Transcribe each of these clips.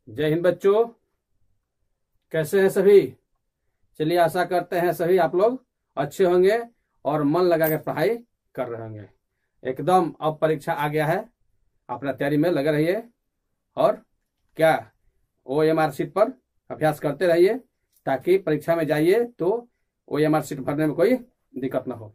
जय हिंद बच्चों, कैसे हैं सभी। चलिए, आशा करते हैं सभी आप लोग अच्छे होंगे और मन लगा के पढ़ाई कर रहे होंगे। एकदम अब परीक्षा आ गया है, अपना तैयारी में लगे रहिए और क्या OMR शीट पर अभ्यास करते रहिए ताकि परीक्षा में जाइए तो OMR शीट भरने में कोई दिक्कत ना हो।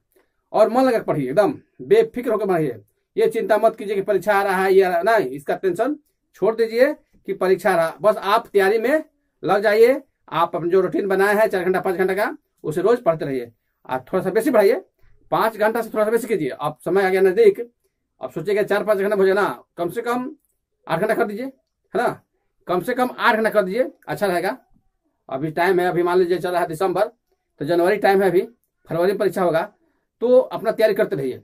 और मन लगा पढ़िए, एकदम बेफिक्र होकर पढ़िए। ये चिंता मत कीजिए कि परीक्षा आ रहा है, ये नहीं, इसका टेंशन छोड़ दीजिए कि परीक्षा आ रहा। बस आप तैयारी में लग जाइए। आप अपने जो रूटीन बनाए हैं 4 घंटा 5 घंटा का, उसे रोज पढ़ते रहिए। आप थोड़ा सा बेसी पढ़ाइए, 5 घंटा से थोड़ा सा बेसी कीजिए। अब समय आ गया नजदीक, अब सोचिएगा 4-5 घंटा हो जाए ना, कम से कम 8 घंटा कर दीजिए, है ना। कम से कम 8 घंटा कर दीजिए, अच्छा रहेगा। अभी टाइम है, अभी मान लीजिए चल रहा है दिसंबर, तो जनवरी टाइम है, अभी फरवरी में परीक्षा होगा, तो अपना तैयारी करते रहिए।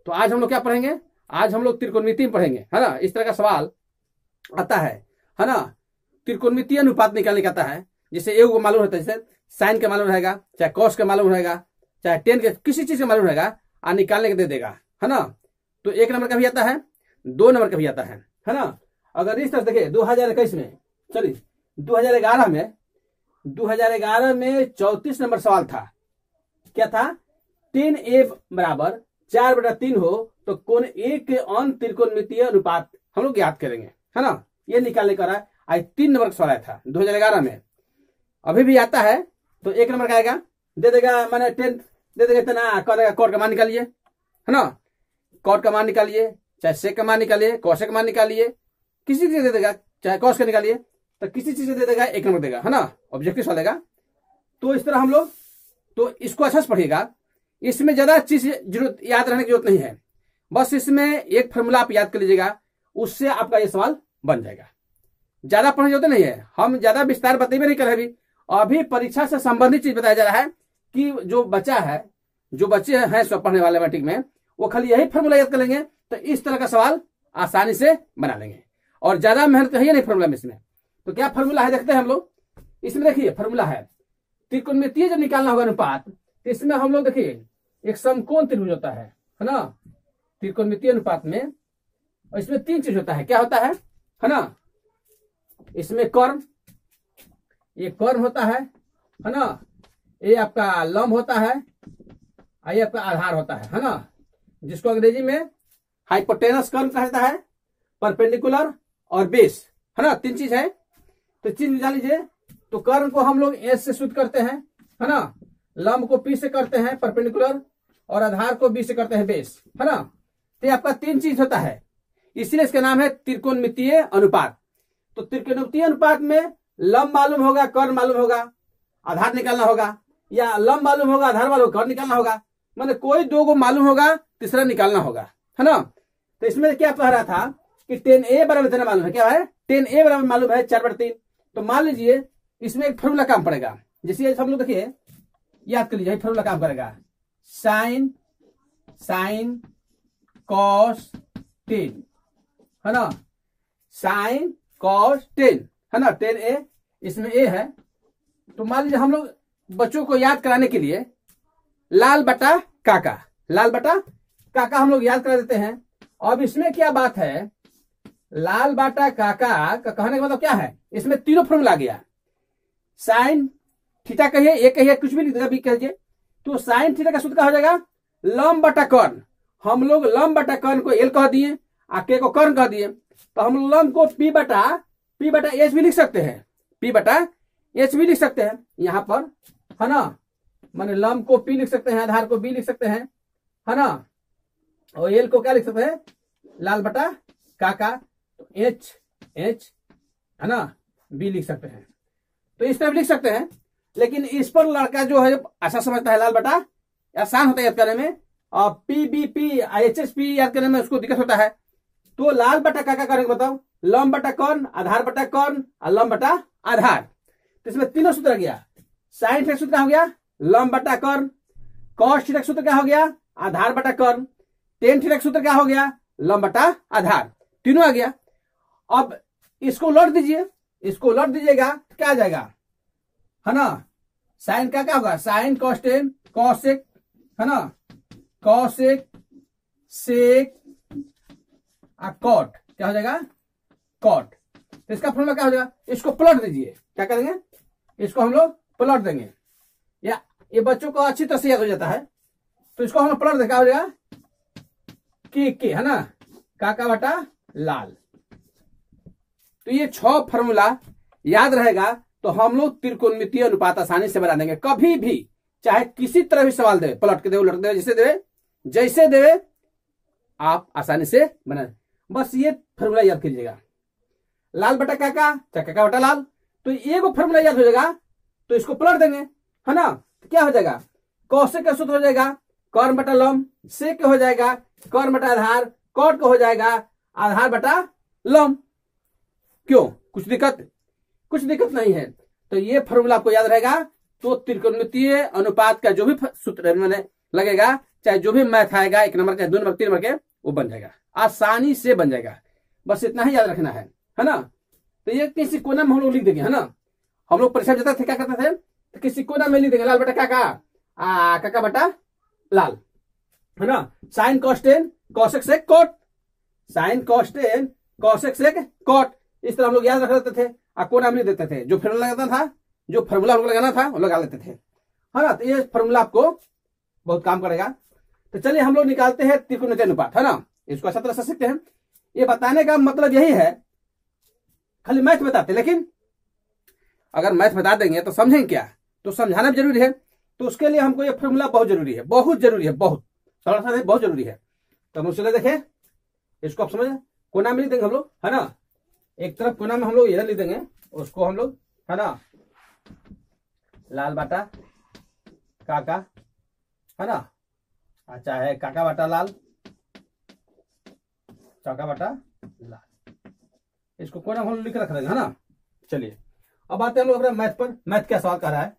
तो आज हम लोग क्या पढ़ेंगे? आज हम लोग त्रिकोणमिति में पढ़ेंगे, है ना। इस तरह का सवाल आता है ना। त्रिकोणमितीय अनुपात निकालने का आता है। जैसे ए को मालूम रहता है, जैसे साइन का मालूम रहेगा, चाहे कॉस का मालूम रहेगा, चाहे टेन के किसी चीज का मालूम रहेगा, और निकालने के दे देगा, है ना। तो 1 नंबर का भी आता है, 2 नंबर का भी आता है ना। अगर इस तरह देखिए 2021 में, चलिए 2011 में 34 नंबर सवाल था। क्या था? 10A बराबर 4/3 हो तो कोण ए के अंत त्रिकोणमितीय अनुपात हम लोग याद करेंगे, है ना। ये निकालने का रहा। आज 3 नंबर का सवाल आया था 2011 में, अभी भी आता है। तो 1 नंबर का आएगा, दे देगा मैंने 10 दे देगा इतना, कॉट का मान निकालिए, है ना। कॉट का मान निकालिए, चाहे सेक का मान निकालिए, कॉसेक का मान निकालिए, किसी चीज दे देगा, चाहे कॉस का निकालिए, तो किसी चीज दे देगा 1 नंबर देगा, है ना। ऑब्जेक्टिव सवाल देगा। तो इस तरह हम लोग, तो इसको अच्छा से पढ़िएगा। इसमें ज्यादा चीज जरूरत याद रहने की जरूरत नहीं है, बस इसमें एक फॉर्मूला आप याद कर लीजिएगा, उससे आपका ये सवाल बन जाएगा। ज्यादा पढ़ने की जरूरत नहीं है, हम ज्यादा विस्तार बताइए नहीं कर रहे। अभी परीक्षा से संबंधित चीज बताया जा रहा है कि जो बच्चे हैं सब पढ़ने वाले मैट्रिक में, वो खाली यही फॉर्मूला याद कर लेंगे तो इस तरह का सवाल आसानी से बना लेंगे। और ज्यादा मेहनत है नहीं फॉर्मूला में इसमें। तो क्या फॉर्मूला है देखते हैं हम लोग। इसमें देखिए फॉर्मूला है, त्रिकोणमितीय जब निकालना होगा अनुपात, इसमें हम लोग देखिए एक समकोण त्रिभुज होता है ना। त्रिकोणमितीय अनुपात में इसमें 3 चीज होता है। क्या होता है ना। इसमें कर्ण, ये कर्ण होता है ना। ये आपका लंब होता है, ये आपका आधार होता है ना। जिसको अंग्रेजी में हाइपोटेनस कर्ण कहा जाता है, परपेंडिकुलर और बेस, है ना। 3 चीज है। तो चीज निकाल लीजिए। तो कर्ण को हम लोग एस से शुद्ध करते हैं, है ना। लंब को पी से करते हैं परपेंडिकुलर, और आधार को बी से करते हैं बेस, है ना। तो आपका 3 चीज होता है, इसलिए इसका नाम है त्रिकोणमितीय अनुपात। तो त्रिकोणमितीय अनुपात में लंब मालूम होगा, कर्ण मालूम होगा, आधार निकालना होगा, या लंब मालूम होगा, आधार मालूम, कर्ण निकालना होगा। मतलब कोई 2 को मालूम होगा, तीसरा निकालना होगा, है ना। तो इसमें क्या कह रहा था कि 10A बराबर इतना मालूम है। क्या है? 10A बराबर मालूम है 4/3। तो मान लीजिए इसमें एक फॉर्मूला काम पड़ेगा। जैसे हम लोग देखिए याद कर लीजिए, फॉर्मूला काम करेगा, साइन कॉस 10, है ना। साइन कॉस 10, है ना। 10A, इसमें A है। तो मान लीजिए हम लोग बच्चों को याद कराने के लिए लाल बटा काका हम लोग याद करा देते हैं। अब इसमें क्या बात है, लाल बटा काका का कहने का मतलब क्या है, इसमें तीनों फॉर्मूला आ गया। साइन थीटा कहिए, ए कहिए, कुछ भी लिख देगा, बी कहिए। तो साइन थीटा का सूत्र क्या हो जाएगा? लंब बटा कर्ण। हम लोग लंब बटा कर्ण को एल कह दिए, के को कर्ण कह दिए। तो हम लंब को पी बटा एच भी लिख सकते हैं, यहां पर, है ना। माने लंब को पी लिख सकते हैं, आधार को बी लिख सकते हैं, है ना। और एल को क्या लिख सकते हैं? लाल बटा काका। तो एच है ना, बी लिख सकते हैं। तो इस तरह लिख सकते हैं। लेकिन इस पर लड़का जो है ऐसा समझता है लाल बटा, आसान होता है याद करने में, और PBP HSP याद करने में उसको दिक्कत होता है। तो लाल बटा काका करेंगे, बताओ, लंब बटा कर्ण, आधार बटा कर्ण और लंब बटा आधार। तो इसमें तीनों सूत्र आ गया। साइन थीटा सूत्र क्या हो गया? लंब बटा कर्ण। कॉस थीटा सूत्र क्या हो गया? आधार बटा कर्ण। टेन थीटा सूत्र क्या हो गया? लंब बटा आधार। तीनों आ गया। अब इसको लौट दीजिएगा, क्या आ जाएगा, है ना। साइन का क्या होगा? साइन कॉस 10 कॉसेक, है ना, कॉसेक सेक कॉट, क्या हो जाएगा? कॉट। इसका फॉर्मूला क्या हो जाएगा, इसको पलट दीजिए, क्या करेंगे, इसको हम लोग पलट देंगे, या ये बच्चों को अच्छी तरह से याद हो जाता है, तो इसको हम लोग पलट दें, क्या हो जाएगा, के है ना, काका बटा लाल। तो ये 6 फॉर्मूला याद रहेगा तो हम लोग त्रिकोणमितीय अनुपात आसानी से बना देंगे। कभी भी चाहे किसी तरह भी सवाल दे, पलट के दे, उलट दे, जैसे देवे आप आसानी से बना, बस ये फॉर्मूला याद कीजिएगा, लाल बटा काका, काका बटा लाल। तो एक फॉर्मूला याद हो जाएगा तो इसको पलट देंगे, है ना, तो क्या हो जाएगा, कौशिक का सूत्र हो जाएगा कर्ण बटा लंब, सेक हो जाएगा कर्ण बटा आधार, कॉट का हो जाएगा आधार बटा लंब। क्यों, कुछ दिक्कत नहीं है। तो ये फॉर्मूला आपको याद रहेगा तो त्रिकोणमितीय अनुपात का जो भी सूत्र मैंने लगेगा, चाहे जो भी मैथ आएगा, 1 नंबर चाहे 2 नंबर 3 नंबर के, वो बन जाएगा, आसानी से बन जाएगा। बस इतना ही याद रखना है ना। तो ये किसी कोना में हम लोग लिख देंगे, है ना। हम लोग परीक्षा देते थे, क्या करते थे, तो किसी कोना में लिख देंगे लाल बटा काका, काका बटा लाल, है ना। साइन कॉस्टेन कौशिक से कॉट, साइन कॉस्टेन कौशिक से कॉट, इस तरह हम लोग याद रख लेते थे, कोना में लिख देते थे। जो फॉर्मूला लगाता था, जो फॉर्मूला हम लोग लगाना था वो लगा लेते थे, है ना। तो ये फॉर्मूला आपको बहुत काम करेगा। तो चलिए हम लोग निकालते हैं त्रिकोणमितीय अनुपात, है ना। इसको अच्छा तरह से सीखते हैं। ये बताने का मतलब यही है, खाली मैथ बताते, लेकिन अगर मैथ बता देंगे तो समझेंगे क्या, तो समझाना भी जरूरी है। तो उसके लिए हमको ये फॉर्मूला बहुत जरूरी है, बहुत जरूरी है। तो हम चले देखें, इसको आप समझ, कोना में लिख देंगे हम लोग, है ना। एक तरफ कोना में हम लोग इधर लिख देंगे, उसको हम लोग, है ना, लाल बाटा काका, है ना, अच्छा है काका बाटा लाल, काका बाटा लाल, इसको कोना में हम लोग लिख रख देंगे, है ना। चलिए अब आते हैं हम लोग अपने मैथ पर। मैथ क्या सवाल कर रहा है,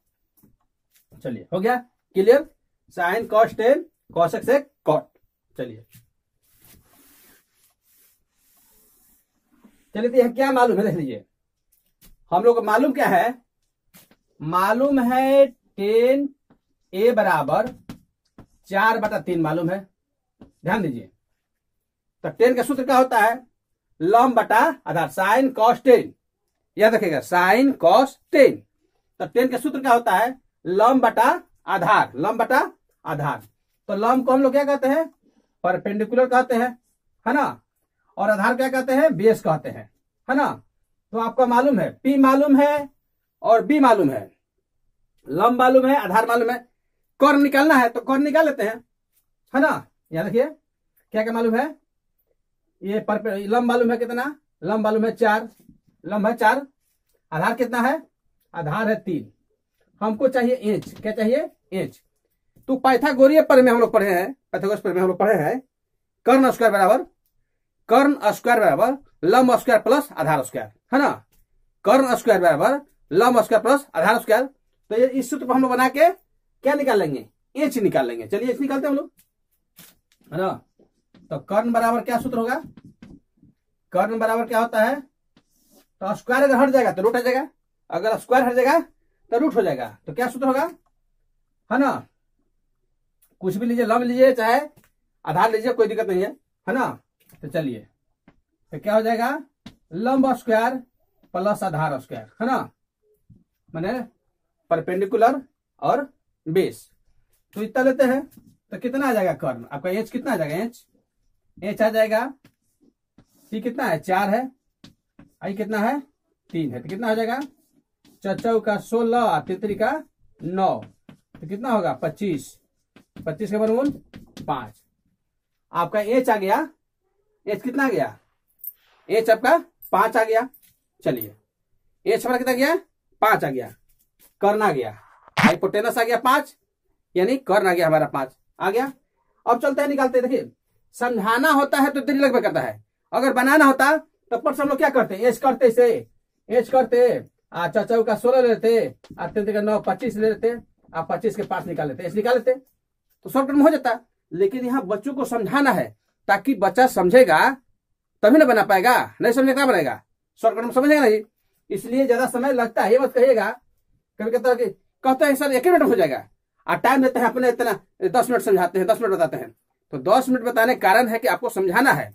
चलिए हो गया clear, sign cos ten Kaushik से कॉट। चलिए तो क्या मालूम है, देख लीजिए, हम लोग को मालूम क्या है, मालूम है 10a बराबर 4/3 मालूम है, ध्यान दीजिए। तो 10 का सूत्र क्या होता है, लंब बटा आधार, साइन कॉस 10, याद रखिएगा, साइन कॉस 10। तो 10 का सूत्र क्या होता है, लंब बटा आधार, लंब बटा आधार। तो लंब को हम लोग क्या कहते हैं, परपेंडिकुलर कहते हैं, है ना, और आधार क्या कहते हैं, बेस कहते हैं, है ना। तो आपका मालूम है, P मालूम है और B मालूम है, लंब मालूम है, आधार मालूम है, कर्ण निकालना है तो कर्ण निकाल लेते हैं, है ना। याद रखिए क्या क्या मालूम है, ये लंब मालूम है कितना, लंब मालूम है 4, लंब है 4, आधार कितना है, आधार है 3, हमको चाहिए इंच, क्या चाहिए, इंच। तो पाइथागोरीय पर में हम लोग पढ़े हैं, पाइथागोरस पर में हम लोग पढ़े हैं, कर्ण स्क्वायर बराबर लंब स्क्वायर प्लस आधार स्क्वायर, है ना। कर्ण स्क्वायर बराबर लंब स्क्वायर प्लस आधार स्क्वायर। तो ये इस सूत्र पर हम लोग बना के क्या निकाल लेंगे, इंच निकाल लेंगे। चलिए इंच निकालते हैं हम लोग, है ना। तो कर्ण बराबर क्या सूत्र होगा, कर्ण बराबर क्या होता है, तो स्क्वायर अगर हट जाएगा तो रूट आ जाएगा, अगर स्क्वायर हट जाएगा तो रूट हो जाएगा। तो क्या सूत्र होगा, है ना, कुछ भी लीजिए, लंब लीजिए चाहे आधार लीजिए, कोई दिक्कत नहीं है ना। तो चलिए तो क्या हो जाएगा, लंब स्क्वायर प्लस आधार स्क्वायर, है ना, माने परपेंडिकुलर और बेस। तो इतना लेते हैं तो कितना आ जाएगा कर्ण, आपका एच कितना आ जाएगा, एच आ जाएगा, सी कितना है 4 है, आई कितना है 3 है, तो कितना हो जाएगा, 4 का 16, 3 का 9, तो कितना होगा 25, 25 के वर्गमूल 5। आपका एच आ गया, एच कितना आ गया, एच आपका 5 आ गया। चलिए एच हमारा कितना गया, 5 आ गया, कर्ण आ गया, हाइपोटेनस आ गया 5, यानी कर्ण आ गया हमारा 5 आ गया। अब चलते हैं निकालते हैं। देखिए समझाना होता है तो देरी लगभग करता है, अगर बनाना होता तो पर हम लोग क्या करते, एच करते, इसे एच करते, 4 का 16 ले लेते, 3 का 9, 25 ले लेते, आप 25 के 5 निकाल लेते, एच निकाल लेते, तो शॉर्टकट में हो जाता। लेकिन यहाँ बच्चों को समझाना है ताकि बच्चा समझेगा तभी ना बना पाएगा, नहीं समझेगा क्या बनाएगा, शॉर्टकट में समझेगा नहीं, इसलिए ज्यादा समय लगता है। ये मत कहिएगा, कभी कहते हैं सर 1 मिनट हो जाएगा, और टाइम देते हैं अपने इतना 10 मिनट समझाते हैं, 10 मिनट बताते हैं। तो 10 मिनट बताने का कारण है कि आपको समझाना है,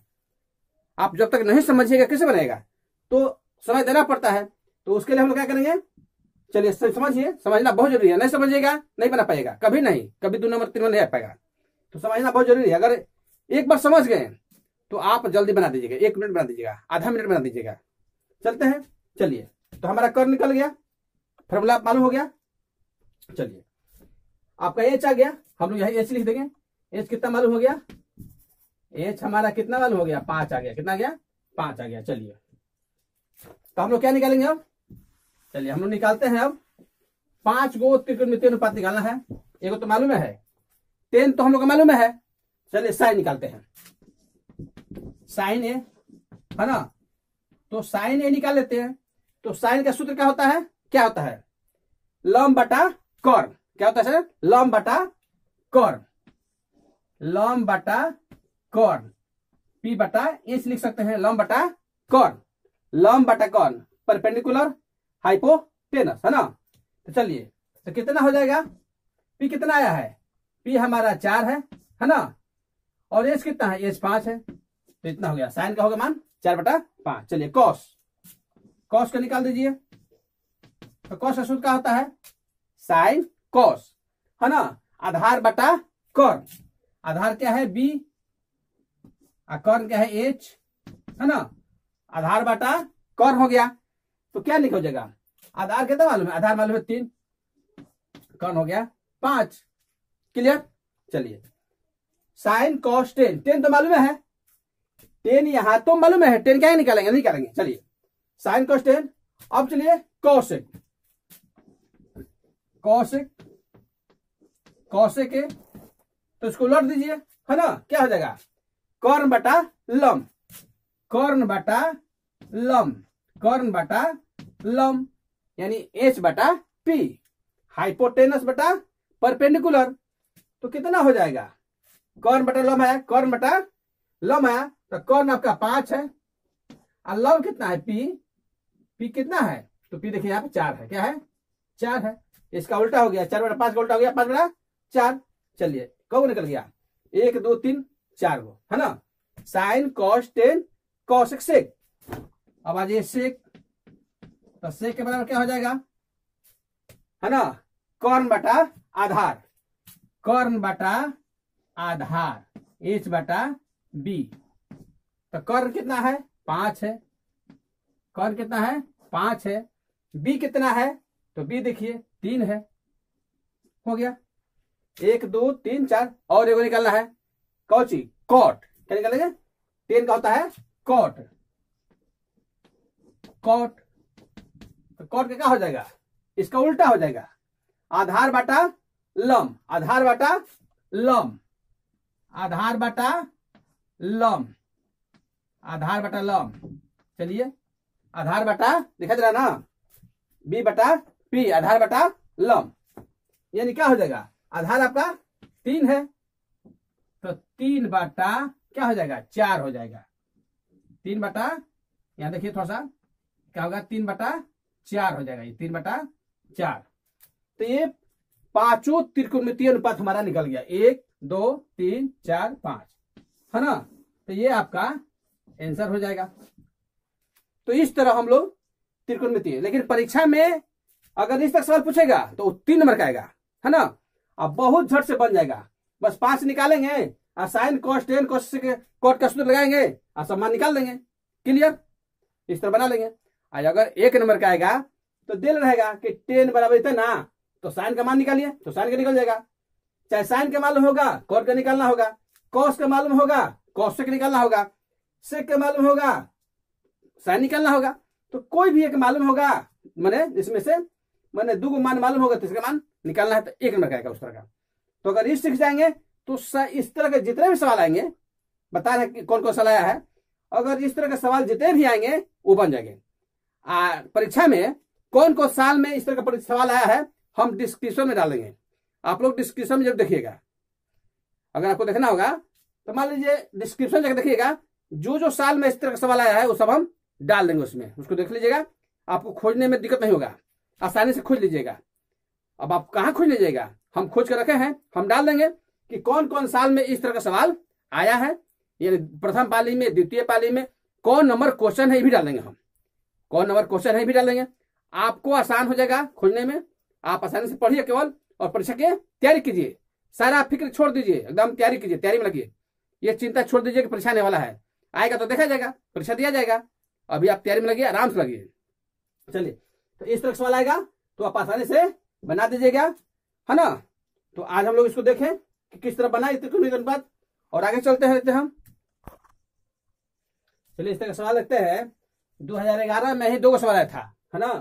आप जब तक नहीं समझिएगा कैसे बनेगा। तो समय देना पड़ता है। तो उसके लिए हम लोग क्या करेंगे, चलिए समझिए, समझना बहुत जरूरी है। नहीं समझिएगा नहीं बना पाएगा, कभी नहीं, कभी 2 नंबर 3 नंबर नहीं आ पाएगा। तो समझना बहुत जरूरी है। अगर एक बार समझ गए तो आप जल्दी बना दीजिएगा, 1 मिनट बना दीजिएगा, आधा मिनट बना दीजिएगा। चलते हैं, चलिए। तो हमारा कर निकल गया, फॉर्मूला मालूम हो गया। चलिए आपका एच आ गया, हम लोग यही एच लिख देंगे। एच कितना मालूम हो गया, एच हमारा कितना मालूम हो गया, 5 आ गया। कितना आ गया, 5 आ गया। चलिए तो हम लोग क्या निकालेंगे अब, चलिए हम लोग निकालते हैं अब 5 गो त्रिकोणमितीय अनुपात निकालना है। एक तो मालूम है, 10 तो हम लोग को मालूम है। चलिए साइन निकालते हैं, साइन ए है ना। तो साइन ए निकाल लेते हैं। तो साइन का सूत्र क्या होता है, क्या होता है, लंब बटा कॉर्न। क्या होता है सर, लंब बटा कॉर्न, लंब बटा कॉर्न, पी बटा एच लिख सकते हैं, लंब बटा कॉर्न, लंब बटा कॉर्न, परपेंडिकुलर हाइपोटेनस है ना। तो चलिए तो कितना हो जाएगा, पी कितना आया है, पी हमारा 4 है ना, और एच कितना है, एच 5 है। तो इतना हो गया, साइन का होगा मान 4/5। चलिए कॉस, कॉस का निकाल दीजिए। तो कॉस का सूत्र क्या होता है, साइन कॉस है ना, आधार बटा कॉर्न। आधार क्या है बी, कॉर्न क्या है एच है ना, आधार बटा कॉर्न हो गया। तो क्या निकल जाएगा, आधार कितना मालूम है, आधार मालूम है 3, कॉर्न हो गया 5। क्लियर। चलिए साइन कॉस 10, 10 तो मालूम है, 10 यहां तो मालूम है, 10 क्या निकालेंगे, नहीं करेंगे। चलिए साइन कॉस 10। अब चलिए कॉसेक, कॉसेक, कॉसेक के तो इसको लौट दीजिए है ना। क्या हो जाएगा, कॉर्न बटा लंब, कॉर्न बटा लंब, कॉर्न बटा लंब, यानी एच बटा पी, हाइपोटेनस बटा परपेंडिकुलर। तो कितना हो जाएगा, कॉर्न बटा लंब है, कॉर्न बटा लंब है। तो कॉर्न आपका 5 है और लंब कितना है पी, पी कितना है, तो पी देखिए यहाँ पे 4 है। क्या है, 4 है। इसका उल्टा हो गया, 4/5 का उल्टा हो गया 5/4। चलिए कब निकल गया, 1 2 3 4 गो है ना। Sine cos 10 cosec sec. अब आ जाइए सेक, तो सेक के बराबर क्या हो जाएगा है ना, कॉर्न बटा आधार, कॉर्न बटा आधार, एच बटा बी। तो कॉर्न कितना है 5 है, कॉर्न कितना है 5 है, बी कितना है, तो बी देखिए 3 है। हो गया 1 2 3 4। और एगो निकालना है, कौची, कॉट। क्या निकालेंगे, 10 का होता है कॉट, कॉट। तो कॉट का क्या हो जाएगा, इसका उल्टा हो जाएगा, आधार बटा लंब, आधार बटा लंब, आधार बटा लंब, आधार बटा लंब। चलिए आधार बटा दिखा दे रहा ना, बी बटा पी, आधार बटा लंब, यानी क्या हो जाएगा, आधार आपका 3 है तो 3 बटा क्या हो जाएगा 4 हो जाएगा। 3 बटा, यहां देखिए थोड़ा सा क्या होगा, 3/4 हो जाएगा, ये 3/4। तो ये 5 त्रिकोणमितीय अनुपात हमारा निकल गया, 1 2 3 4 5 है ना। तो ये आपका आंसर हो जाएगा। तो इस तरह हम लोग त्रिकोणमितीय, लेकिन परीक्षा में अगर इस तक सवाल पूछेगा तो 3 नंबर का आएगा है ना। अब बहुत झट से बन जाएगा, बस 5 निकालेंगे और साइन कॉस 10 कॉस कॉट का सूत्र लगाएंगे और सम्मान निकाल देंगे। क्लियर, इस तरह बना लेंगे। आज अगर 1 नंबर का आएगा तो दिल रहेगा कि 10 बराबर इतना, तो साइन का मान निकालिए, तो साइन का निकल जाएगा। चाहे साइन का मालूम होगा कॉट का निकालना होगा, कॉस का मालूम होगा कॉस का निकालना होगा, सेक का मालूम होगा साइन निकालना होगा। तो कोई भी एक मालूम होगा, मैंने इसमें से मैंने 2 मान मालूम होगा, तीसरा मान निकालना है तो 1 नंबर का आएगा उस तरह का। तो अगर इस सीख जाएंगे तो इस तरह के जितने भी सवाल आएंगे, बता रहे कि कौन कौन सा आया है, अगर इस तरह के सवाल जितने भी आएंगे वो बन जाएंगे। परीक्षा में कौन कौन साल में इस तरह का सवाल आया है हम डिस्क्रिप्शन में डालेंगे, आप लोग डिस्क्रिप्शन में जब देखिएगा। अगर आपको देखना होगा तो मान लीजिए डिस्क्रिप्शन जाकर देखिएगा, जो साल में इस तरह का सवाल आया है वो सब हम डाल देंगे उसमें, उसको देख लीजिएगा, आपको खोजने में दिक्कत नहीं होगा, आसानी से खोज लीजिएगा। अब आप कहाँ खोज लीजिएगा, हम खोज कर रखे हैं, हम डाल देंगे कि कौन कौन साल में इस तरह का सवाल आया है, यानी प्रथम पाली में, द्वितीय पाली में कौन नंबर क्वेश्चन है, ये भी डाल देंगे हम। कौन नंबर क्वेश्चन है भी डाल देंगे, आपको आसान हो जाएगा खोजने में। आप आसानी से पढ़िए केवल और परीक्षा की तैयारी कीजिए। सारा फिक्र छोड़ दीजिए, एकदम तैयारी कीजिए, तैयारी में लगिए। ये चिंता छोड़ दीजिए कि परीक्षा आने वाला है, आएगा तो देखा जाएगा, परीक्षा दिया जाएगा। अभी आप तैयारी में लगिए, आराम से लगिए। चलिए, तो इस तरह का सवाल आएगा तो आप आसानी से बना दीजिएगा, है ना। तो आज हम लोग इसको देखें कि किस तरह बना त्रिकोणमिति अनुपात, और आगे चलते हैं हम। चलिए, इस तरह का सवाल देखते हैं। 2011 में ही 2 सवाल आया था, है ना।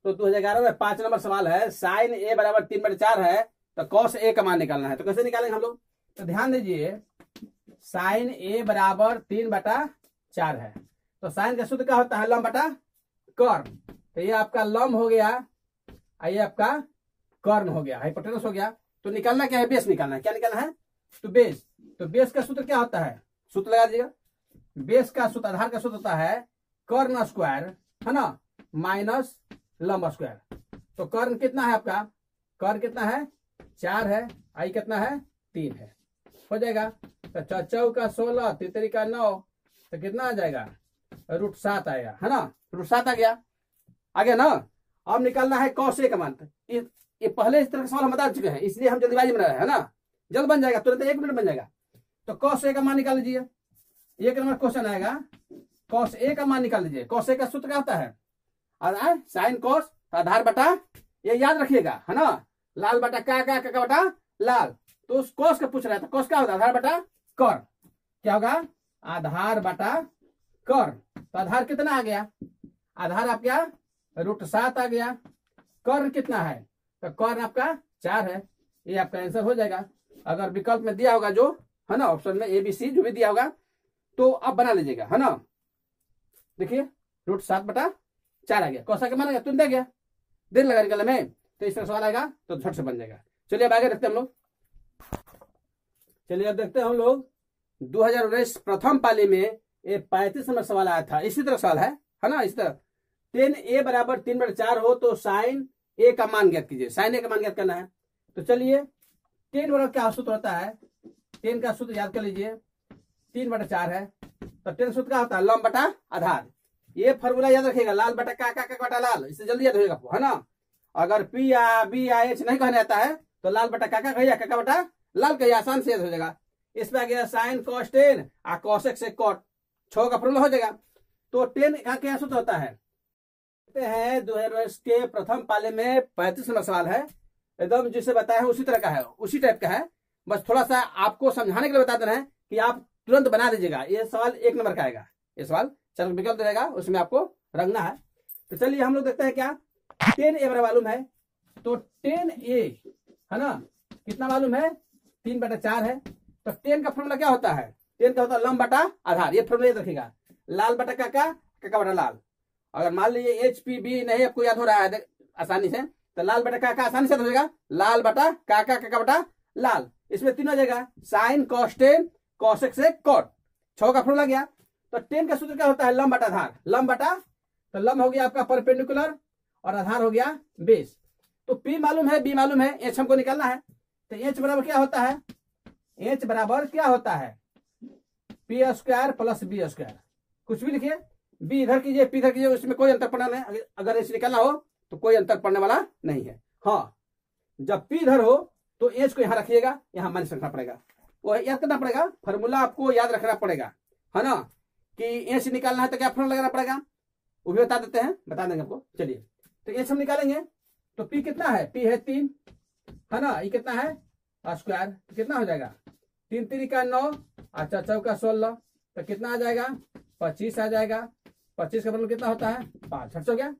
तो 2011 में 5 नंबर सवाल है, साइन ए बराबर 3/4 है, तो कॉस ए का मान निकालना है। तो कैसे निकालेंगे हम लोग, तो ध्यान दीजिए, साइन ए बराबर 3/4 है, तो साइन का सूत्र क्या होता है, लंब बटा कर्ण। तो ये आपका लंब हो गया, ये आपका कर्ण हो गया, हाइपोटेनस हो गया। तो निकालना क्या है, बेस निकालना है। क्या निकालना है, तो बेस। तो बेस का सूत्र क्या होता है, सूत्र लगा दीजिएगा। बेस का सूत्र, आधार का सूत्र होता है कर्ण स्क्वायर, है ना, माइनस लंब स्क्वायर। तो कर्ण कितना है आपका, कर्ण कितना है 4 है, आई कितना है 3 है, हो जाएगा। तो 4 का 16, 3 का 9, तो कितना आ जाएगा, √7 आएगा, है ना। √7 आ गया, आ गया ना। अब निकालना है कॉस ए का मान। ये पहले इस तरह का सवाल हम बता चुके हैं, इसलिए हम जल्दीबाजी में रहे हैं, है ना। जल्द बन जाएगा, तुरंत 1 मिनट बन जाएगा। तो कॉस ए का मान निकाल लीजिए। 1 नंबर क्वेश्चन आएगा, कॉस ए का मान निकाल लीजिए। कॉस ए का सूत्र क्या होता है, साइन कॉस आधार बटा, ये याद रखिएगा, है ना, लाल बटा का बटा लाल। तो उस कॉस का पूछ रहा है, तो कॉस क्या होता है, आधार बटा कर्ण। क्या होगा, आधार बटा कर्ण। तो आधार कितना आ गया, आधार आपका √7 आ गया। कर्ण कितना है, तो कर्ण आपका 4 है। ये आपका आंसर हो जाएगा। अगर विकल्प में दिया होगा जो, है ना, ऑप्शन में ABC जो भी दिया होगा, तो आप बना लीजिएगा, है ना। देखिए, √7/4 आ गया, कौसा का मान आ गया, तुरंत आ गया, देर लगा निकलने में। तो इस तरह सवाल आएगा तो झट से बन जाएगा। चलिए अब आगे देखते हैं हम लोग। चलिए अब देखते हैं हम लोग 2019 प्रथम पाली में ये 35 नंबर सवाल आया था। इसी तरह सवाल है ना। इस तरह tan a बराबर 3/4 हो तो साइन ए का मान ज्ञात कीजिए। साइन ए का मान ज्ञात करना है। तो चलिए, tan बराबर क्या सूत्र होता है, tan का सूत्र याद कर लीजिए, 3/4 है। तो tan सूत्र क्या होता है, लंब बटा आधार। ये फॉर्मूला याद रखिएगा, लाल बटा का बटा लाल, इससे जल्दी याद होगा आपको, है ना। अगर P या B या H नहीं कहने आता है तो लाल बटा का कहिए, का बटा लाल कहिए, आसान से याद हो जाएगा। इसमें आ गया साइन cos tan और cos x से cot, 6 का फॉर्मूला हो जाएगा। तो tan का क्या सूत्र होता है, 2019 के प्रथम पाले में 35 नंबर सवाल है, एकदम जिसे बताया है उसी तरह का है, उसी टाइप का है। बस थोड़ा सा आपको समझाने के लिए बता देना है कि आप तुरंत बना दीजिएगा। ये सवाल 1 नंबर का आएगा, ये सवाल चल विकल्प रहेगा, उसमें आपको रंगना है। तो चलिए हम लोग देखते हैं क्या, tan a बराबर मालूम है। तो tan a, है ना, कितना मालूम है, 3/4 है। तो tan का फॉर्मूला क्या होता है, tan का होता है लंब बटा आधार। ये फॉर्मूला याद रखिएगा, लाल बटा का बटा लाल। अगर मान लीजिए HPB नहीं आपको याद हो रहा है आसानी से, तो लाल बटा का आसानी से हो जाएगा, लाल बटा का बटा लाल। इसमें 3 हो जाएगा, sign cos tan cos x से cot, 6 का फॉर्मूला गया। तो tan का सूत्र क्या होता है, लंब बटा आधार। लंब बटा, तो लंब हो गया आपका परपेंडिकुलर और आधार हो गया बेस। तो P मालूम है, B मालूम है, H हमको निकालना है। तो H बराबर क्या होता है, H बराबर क्या होता है, P² + B²। कुछ भी लिखिए, B इधर कीजिए, P इधर कीजिए, उसमें कोई अंतर पड़ना नहीं। अगर H निकालना हो तो कोई अंतर पड़ने वाला नहीं है। हाँ, जब P इधर हो तो H को यहाँ रखिएगा, यहाँ माइनस रखना पड़ेगा, वो याद करना पड़ेगा, फॉर्मूला आपको याद रखना पड़ेगा, है ना। कि H निकालना है तो क्या फॉर्मूला लगाना पड़ेगा, वो भी बता देते हैं, बता देंगे आपको। चलिए, तो H हम निकालेंगे। तो P कितना है, P है 3, है ना, ये कितना है स्क्वायर, तो कितना हो जाएगा, 3 का 9 और 4 का 16, तो कितना आ जाएगा, 25 आ जाएगा। 25 का मतलब कितना होता है, 5, 8 हो गया,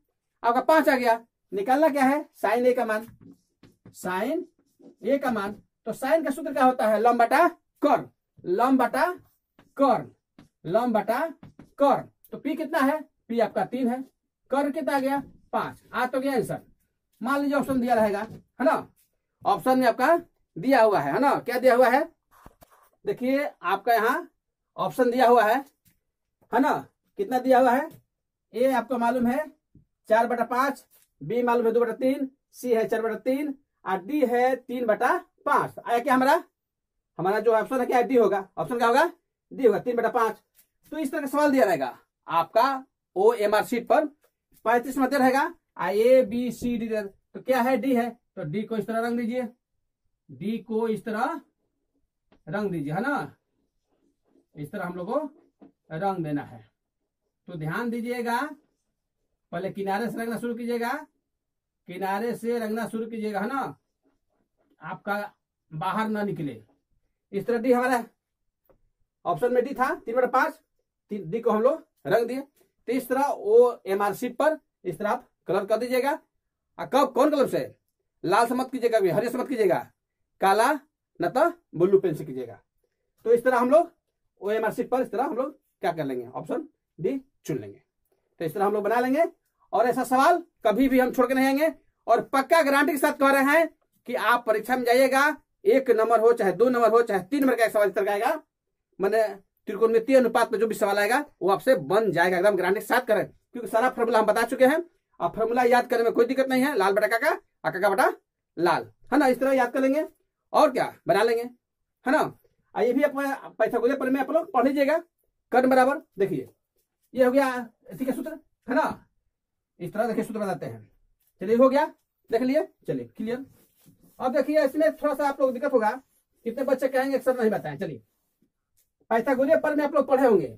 आपका 5 आ गया। निकालना क्या है, साइन ए का मान, साइन ए का मान। तो साइन का सूत्र क्या होता है, लंब बटा कर्ण, लंब बटा कर्ण, लंब बटा कर्ण। तो P कितना है, P आपका 3 है, कर्ण कितना आ गया 5, आ तो गया आंसर। मान लीजिए ऑप्शन दिया रहेगा, है ना, ऑप्शन में आपका दिया हुआ है ना, क्या दिया हुआ है, देखिए आपका यहाँ ऑप्शन दिया हुआ है ना, कितना दिया हुआ है, ए आपको मालूम है 4/5, बी मालूम है 2/3, सी है 4/3 और डी है 3/5। आया क्या हमारा जो ऑप्शन है क्या, डी होगा। ऑप्शन क्या होगा, डी होगा, 3/5। तो इस तरह का सवाल दिया रहेगा आपका OMR शीट पर 35 मध्य रहेगा, ए बी सी डी, तो क्या है, डी है, तो डी को इस तरह रंग दीजिए, डी को इस तरह रंग दीजिए, है ना, इस तरह हम लोग को रंग देना है। तो ध्यान दीजिएगा, पहले किनारे से रंगना शुरू कीजिएगा, किनारे से रंगना शुरू कीजिएगा, है ना, आपका बाहर ना निकले। इस तरह डी हमारा ऑप्शन में डी था 3/5, डी को हम लोग रंग दिए। तो इस तरह वो एमआर शीट पर इस तरह आप कलर कर दीजिएगा। कब, कौन कलर से, लाल से मत कीजिएगा, हरे से मत कीजिएगा, काला न तो ब्लू पेन से कीजिएगा। तो इस तरह हम लोग ओ एमआर शीट पर इस तरह हम लोग क्या कर लेंगे, ऑप्शन डी चुन लेंगे। तो इस तरह हम लोग बना लेंगे, और ऐसा सवाल कभी भी हम छोड़ के नहीं आएंगे। और पक्का गारंटी के साथ कह रहे हैं कि आप परीक्षा में जाइएगा, 1 नंबर हो चाहे 2 नंबर हो चाहे 3 नंबर का एक सवाल इस तरह का आएगा, मैंने त्रिकोणमितीय अनुपात में जो भी सवाल आएगा वो आपसे बन जाएगा, एकदम गारंटी के साथ करें, क्योंकि सारा फॉर्मूला हम बता चुके हैं। अब फॉर्मूला याद करने में कोई दिक्कत नहीं है, लाल बटा काका और काका बटा लाल, है ना, इस तरह याद कर लेंगे और क्या बना लेंगे, है ना। ये भी पाइथागोरस प्रमेय आप लोग पढ़ लीजिएगा, कर्ण बराबर, देखिए ये हो गया ठीक है सूत्र, है ना, इस तरह देखिए सूत्र बनाते हैं। चलिए हो गया, देख लिए, चलिए क्लियर। अब देखिए इसमें थोड़ा सा आप लोग दिक्कत होगा, कितने बच्चे कहेंगे सर नहीं बताएं। चलिए पाइथागोरस प्रमेय आप लोग पढ़े होंगे,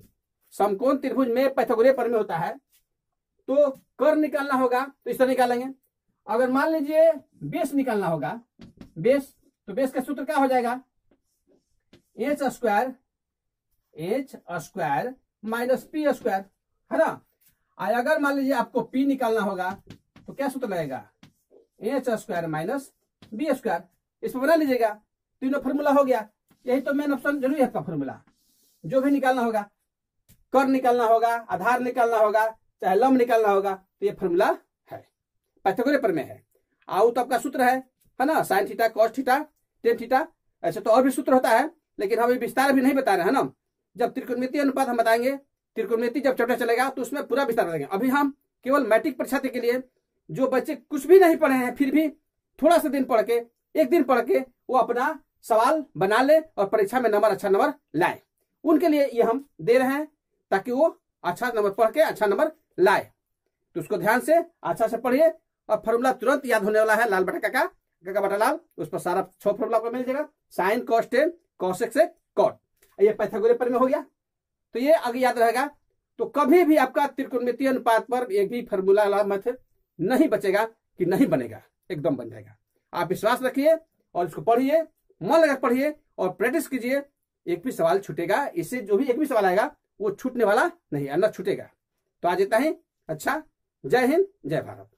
समकोण त्रिभुज में पाइथागोरस प्रमेय होता है, तो कर्ण निकालना होगा तो इस तरह निकालेंगे। अगर मान लीजिए बेस निकालना होगा, बेस, तो बेस का सूत्र क्या हो जाएगा, H square minus P square, है ना। अगर मान लीजिए आपको पी निकालना होगा तो क्या सूत्र लगेगा, H square minus B square, इसमें बना लीजिएगा, तीनों फॉर्मूला हो गया। यही तो मेन ऑप्शन जरूरी है आपका फॉर्मूला, जो भी निकालना होगा, कर्ण निकालना होगा, आधार निकालना होगा, चाहे लंब निकालना होगा, तो ये फॉर्मूला है, पाइथागोरस प्रमेय है। आउ तो आपका सूत्र है ना, sine theta cos theta tan theta, ऐसे तो और भी सूत्र होता है, लेकिन हम विस्तार भी नहीं बता रहे हैं ना। जब त्रिकोणमितीय अनुपात हम बताएंगे, त्रिकोणमिति जब चैप्टर चलेगा तो उसमें पूरा विस्तार बताएंगे। अभी हम केवल मैट्रिक परीक्षा के लिए जो बच्चे कुछ भी नहीं पढ़े हैं, फिर भी थोड़ा सा दिन पढ़ के, एक दिन पढ़ के वो अपना सवाल बना ले और परीक्षा में नंबर, अच्छा नंबर लाए, उनके लिए ये हम दे रहे हैं, ताकि वो अच्छा नंबर पढ़ के अच्छा नंबर लाए। तो उसको ध्यान से अच्छा से पढ़िए, और फॉर्मूला तुरंत याद होने वाला है, लाल बटा काका, काका बटा लाल, उस पर सारा 6 फॉर्मूला आपको मिल जाएगा, sine cos ten cos X cot, ये पाइथागोरस प्रमेय हो गया। तो ये आगे याद रहेगा, तो कभी भी आपका त्रिकोणमितीय अनुपात पर एक भी फॉर्मूला वाला मेथड नहीं बचेगा कि नहीं बनेगा, एकदम बन जाएगा। आप विश्वास रखिए और इसको पढ़िए, मन लगा पढ़िए और प्रैक्टिस कीजिए, एक भी सवाल छूटेगा, इससे जो भी एक भी सवाल आएगा वो छूटने वाला नहीं, अन्ना छूटेगा। तो आज इतना ही, अच्छा, जय हिंद जय भारत।